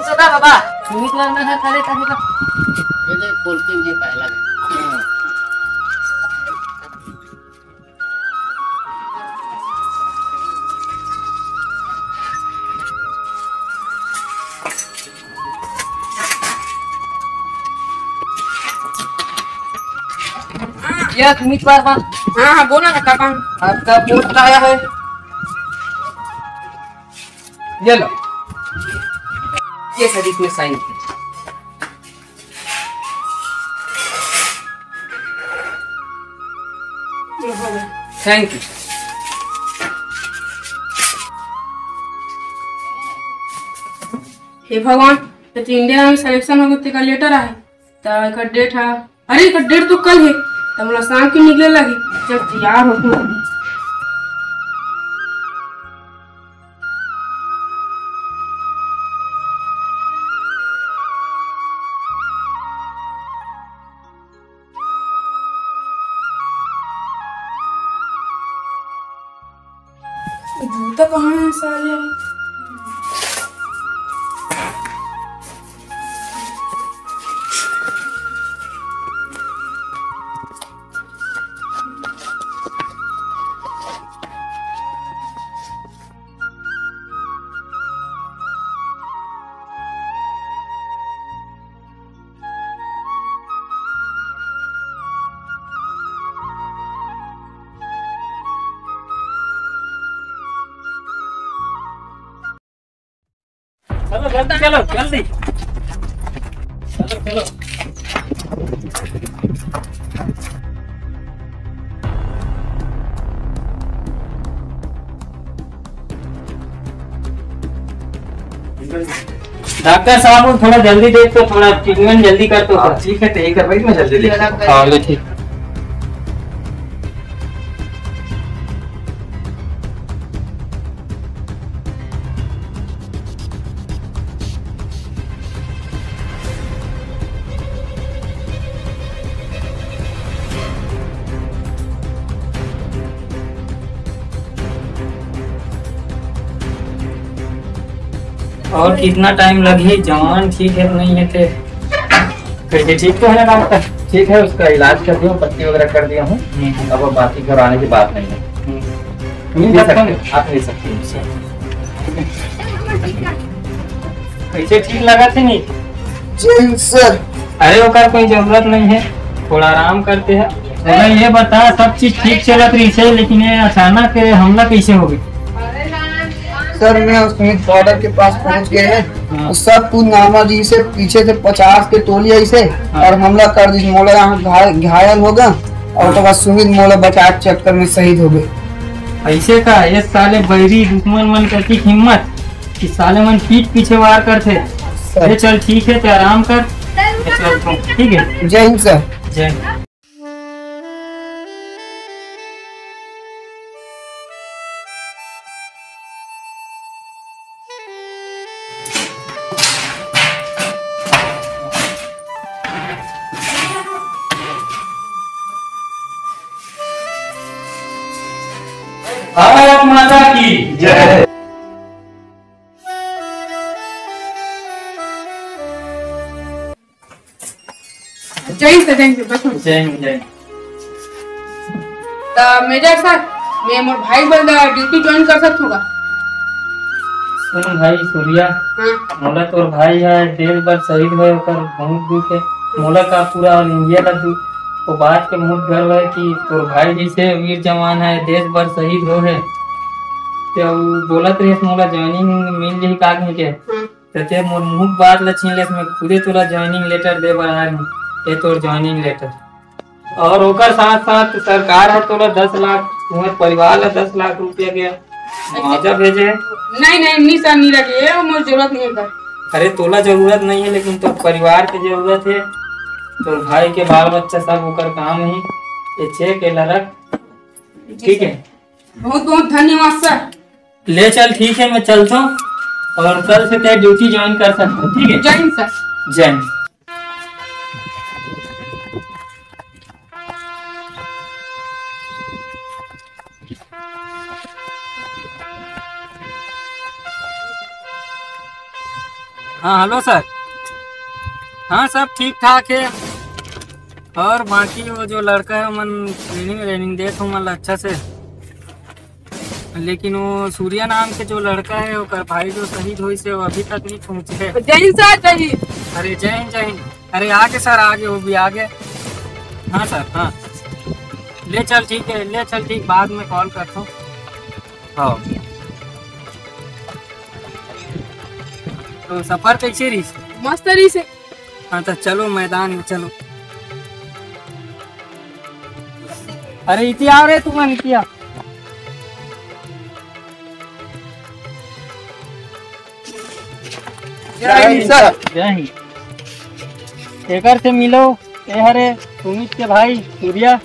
का बाबा उम्मीदवार में है करे का ये देख बोलते हैं पहला ये उम्मीदवार बा। हाँ हाँ बोला ना काका। आपका पोस्ट आया है, ये लो, ये सर इसमें साइन कीजिए। Thank you. हे भगवान, तो इंडिया में सिलेक्शन हो गए का लेटर आए तो एक डेट है। अरे एक डेट तो कल है, तो मतलब शाम की निकले लगी। जब तैयार हो तो जूता कहाँ है साले? चलो जल्दी चलो जल्दी चलो चलो। डॉक्टर साहब थोड़ा जल्दी देख तो, थोड़ा ट्रीटमेंट जल्दी कर तो। ठीक है, यही करवाइए, मैं जल्दी देखता हाँ ठीक। और कितना टाइम लगे? जवान ठीक है नहीं है थे? कैसे ठीक तो है ना डॉक्टर? ठीक है, उसका इलाज कर दिया, पट्टी वगैरह कर दिया हूँ। अब बाकी घर आने की बात नहीं है। आप ले सकते हैं। कैसे ठीक लगा थे नहीं? जी सर। अरे ओकर कोई जरूरत नहीं है, थोड़ा आराम करते हैं। तो ये बता, सब चीज ठीक चलत रही है, लेकिन ये अचानक हमला कैसे हो गई? सर मैं उसमें बॉर्डर के पास पहुंच गए हैं। हाँ। सब कुछ नामा जी से पीछे से 50 के टोलिया इसे। हाँ। और हमला कर दी। मोला यहाँ घायल हो गया। और तो बाद सुमित मोला बचा चक्कर में शहीद हो गए। ऐसे का ये साले बैरी दुश्मन मन करती हिम्मत कि साले मन पीठ पीछे वार करते। अरे चल ठीक है, तो आराम कर, ठीक है। जय हिंद सर। जय हिंद। भारत माता की जय। जय हिंद जय हिंद बस जय हिंद जय। तो मेजर सर, मैं मोर भाई बोल रहा ड्यूटी ज्वाइन कर सकता हूँ? सुन भाई सूर्या, मोला तोर भाई है देश भर शहीद हुए, बहुत दुख है मोला का। पूरा ऑल इंडिया का दुख वो बात के बहुत गर्व है कि तोर भाई जैसे वीर जवान है देश भर शहीद हो है। तो बोलत रहे मोला ज्वाइनिंग मिल जाही काग में के, ते मोर मुंह बात ल छीन ले, मैं खुदे तोला ज्वाइनिंग लेटर दे बर आया हूं। ये तोर ज्वाइनिंग लेटर, और ओकर साथ साथ सरकार है तोला 10 लाख, तुम्हारे परिवार ला 10 लाख रुपया के मुआवजा भेजे। नहीं नहीं नहीं सर, नहीं लगे, वो मुझे जरूरत नहीं है। अरे तोला जरूरत नहीं है, लेकिन तो परिवार के जरूरत है। तो भाई के बाल बच्चा सब ओकर काम ही। ये चेक एला रख, ठीक है। बहुत बहुत धन्यवाद सर। ले चल ठीक है, मैं चलता हूँ और कल से तेरी ड्यूटी ज्वाइन कर सकता हूँ, ठीक है। जय हिंद सर। जय हिंद। हाँ हेलो सर। हाँ सब ठीक ठाक है। और बाकी वो जो लड़का है मन ट्रेनिंग देख मन अच्छा से, लेकिन वो सूर्या नाम के जो लड़का है वो भाई जो शहीद हुई से वो अभी तक नहीं पहुँचे है। जय हिंद सर, जय हिंद। अरे जय हिंद जय हिंद। अरे आगे सर आगे, वो भी आगे। हाँ सर हाँ ले चल ठीक है, ले चल ठीक, बाद में कॉल करता हूँ। हाँ तो सफर कैसे रही? मस्त रही से। हाँ तो चलो मैदान में चलो। अरे इतिया आ रहे तुम इतिया। जय हिंद सर। जय हिंद। शेखर से मिलो, ए हरे सुमित के भाई सूर्या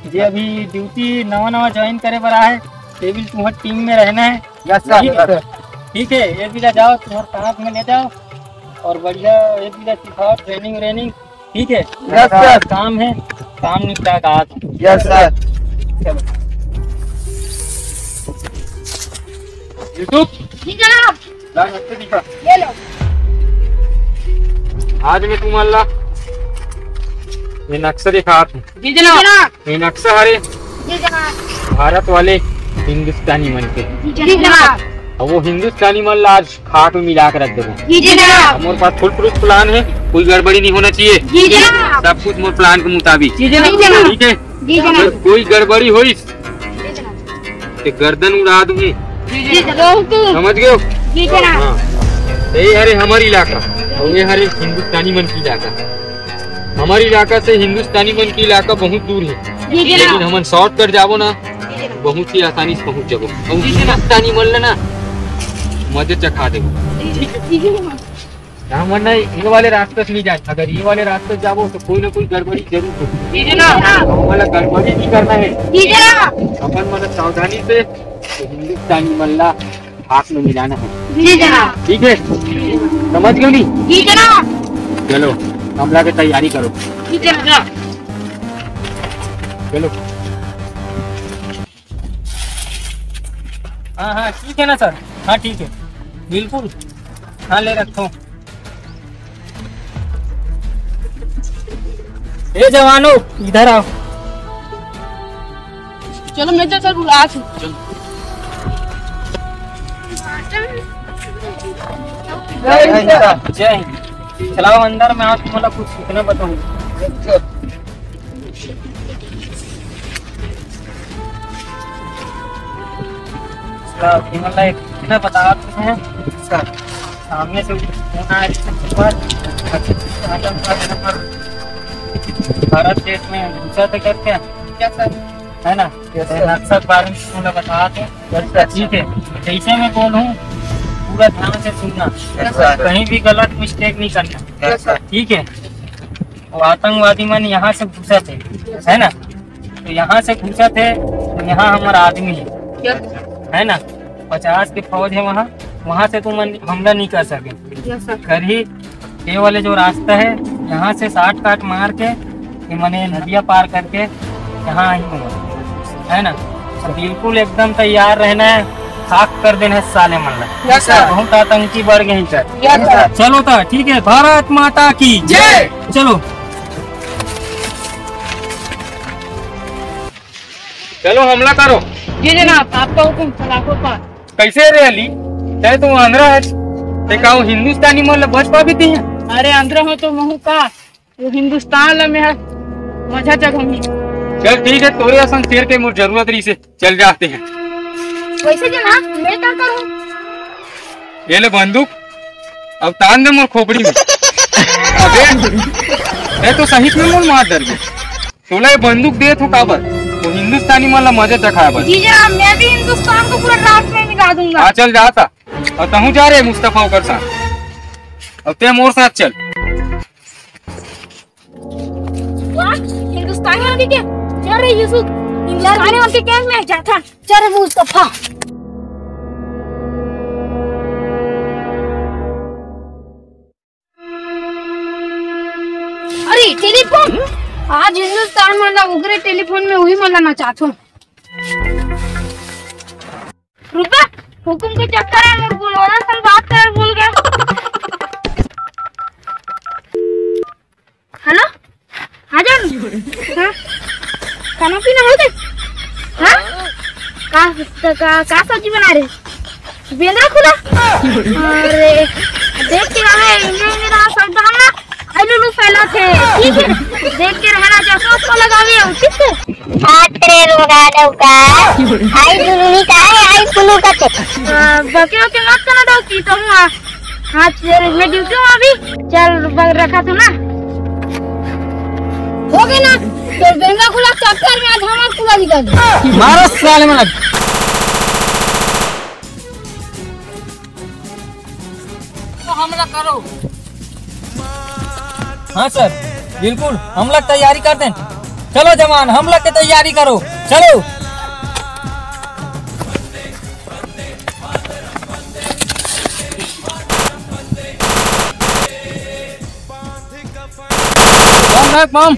जी अभी ड्यूटी नवा ज्वाइन करे बरा है। ये भी तुम्हारी टीम में रहना है। Yes sir. ठीक है, ये भी ले जाओ तुम्हारे साथ में ले जाओ और बढ़िया ये भी सिखाओ ट्रेनिंग। ठीक है यस सर। काम है, काम निपटा का आज। Yes sir. चलो यूट्यूब जी जनाब। ये लो। आज मैं तुम्हाला ये नक्शा दिखाता हूँ। जी जनाब। ये नक्शा हरे जी जनाब। भारत वाले हिंदुस्तानी मन के, जी जनाब। और वो हिंदुस्तानी मन ला आज खाट में मिला कर रख देगा। जी जनाब। हमारे पास फुल प्रूफ प्लान है, कोई गड़बड़ी नहीं होना चाहिए। जी जनाब। सब कुछ मोर प्लान के मुताबिक। जी जनाब। ठीक है, जी अगर जनाब। कोई गड़बड़ी हुई जी जनाब। तो गर्दन उड़ा दूंगी, जी जनाब। समझ गए हो? जी जनाब। हाँ। ये हरे हमारी इलाका और ये हरे हिंदुस्तानी मन की इलाका। हमारी इलाका से हिंदुस्तानी मन की इलाका बहुत दूर है, जी लेकिन जनाब। हम शॉर्ट कर जाबो ना बहुत ही आसानी से पहुंच जाबो। और हिंदुस्तानी मन लेना मजे चखा देबो। जी जनाब। यहाँ मन नहीं, ये वाले रास्ते से नहीं जाए। अगर ये वाले रास्ते से जाबो तो कोई ना कोई गड़बड़ी जरूर होगी। जी जनाब। हमारा गड़बड़ी नहीं करना है। जी जनाब। अपन मतलब सावधानी से तो हिंदुस्तानी मल्ला हाथ में मिलाना है। जी जनाब। ठीक है, समझ गए नहीं? जी जनाब। चलो हमला की तैयारी करो। जी जनाब। चलो। हाँ ठीक है ना सर? हाँ ठीक है बिल्कुल। हाँ ले रखो। ए जवानों इधर आओ। चलो मैं तो बुला थी। जय हिंद सर। जय हिंद। चलाओ अंदर में, आप तुम्हारा कुछ सीखना बताऊंगा। एक ना बता हैं सर। सामने से फोन आया भारत देश में घुसा था करके, क्या सर? है ना? नक्सल बारे में तुमने बता दो। ठीक है, जैसे मैं बोलूँ पूरा ध्यान से सुनना, कहीं भी गलत मिस्टेक नहीं करना। Yes sir. ठीक है? वो आतंकवादी मन यहाँ से घुसा थे, है ना? तो यहाँ से घुसा थे तो यहाँ हमारा आदमी है ना, 50 की फौज है वहाँ। वहाँ से तुम हमला नहीं कर सके। कर ही ये वाले जो रास्ता है यहाँ से 60 काट मार के ये मैंने नदिया पार करके यहाँ आई हूँ, है ना? तो बिल्कुल एकदम तैयार रहना है, खाक कर देना है साले मल्ला। बहुत आतंकी बढ़ गए सर। चलो तो ठीक है, भारत माता की जय। चलो चलो हमला करो। जी जनाब। आपका हुक्म सलाखों पर। कैसे रे अली? चाहे तुम आंध्रा है ते का हिंदुस्तानी मन बच पा भी थी। अरे आंध्र हो तो महू का वो हिंदुस्तान में है मजा जगह। चल ठीक है, तोरे असन शेर के मुझे जरूरत रही से चल जाते हैं। वैसे जनाब मैं क्या करूं? ये ले बंदूक, अब तान दे मोर खोपड़ी में। अबे ये तो सही में मोर मार डर गए। तोला ये बंदूक दे तो काबर वो हिंदुस्तानी मन मजे चखाया बस। जी जनाब, मैं भी हिंदुस्तान को पूरा रात में मिटा दूंगा। हाँ चल जाता। और तहु जा रहे मुस्तफा कर साथ, अब ते मोर साथ चल। वाह, हिंदुस्तानी वाले के जा रहे यूसुफ, हिंदुस्तानी वाले के गैंग में जाता जा रहे मुस्तफा। अरे टेलीफोन आज हिंदुस्तान वाला उगरे टेलीफोन में वही मला ना चाहता हूँ। रुपा हुकुम के चक्कर है, मोर बोलवाना सन बात कर भूल गया। हाँ जान हाँ खाना पीना हो गया हाँ का सब्जी बना रहे बेंद्रा खुला अरे देख के रहा इंडिया रहा सब डालना लुलू फैला थे ठीक है देख के रहना जैसा उसको लगावे उचित है हाथ ट्रेन लगा दो का आई लुलू का है आई फुलू का बके ओके मत करना दो की तुम हाथ मैं ड्यूटी हूं अभी चल रखा तू ना हो गया ना तो बेंगा खुला चक्कर में आज हमारा खुला निकल मारो साले में लग तो हमला करो हाँ सर बिल्कुल हमला की तैयारी कर दें चलो जवान हमला की तैयारी करो चलो बम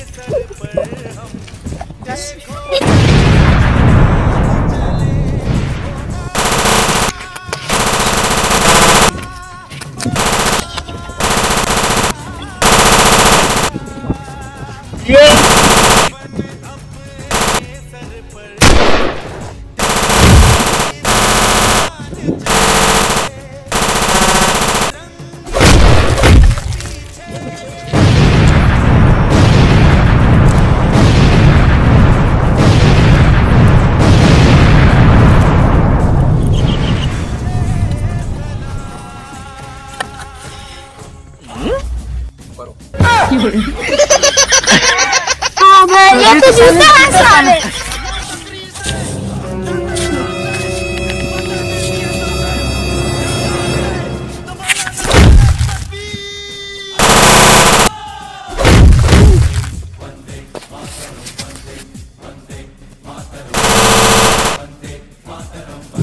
ये तो जूता है साले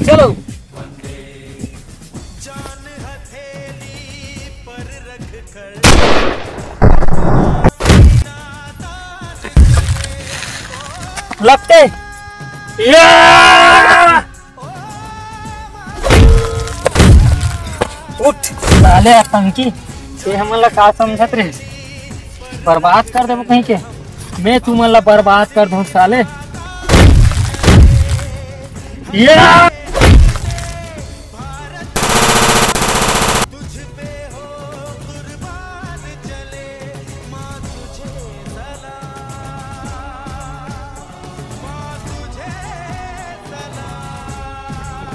चलो लगते उठ साले आतंकी ये हमला का समझत रहे बर्बाद कर देबो कहीं के मैं तुमला बर्बाद कर दूं साले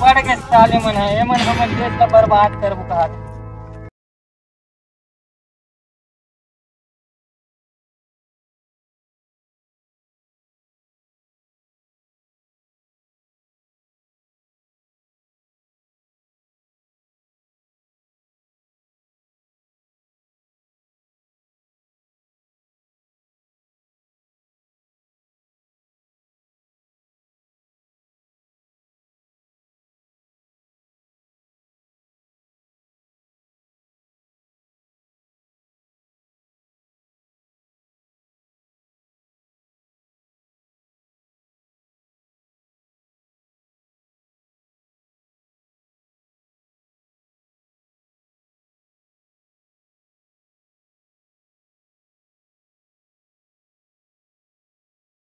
बढ़ के साले मन है ये मन हमर देश का बर्बाद करबो कहा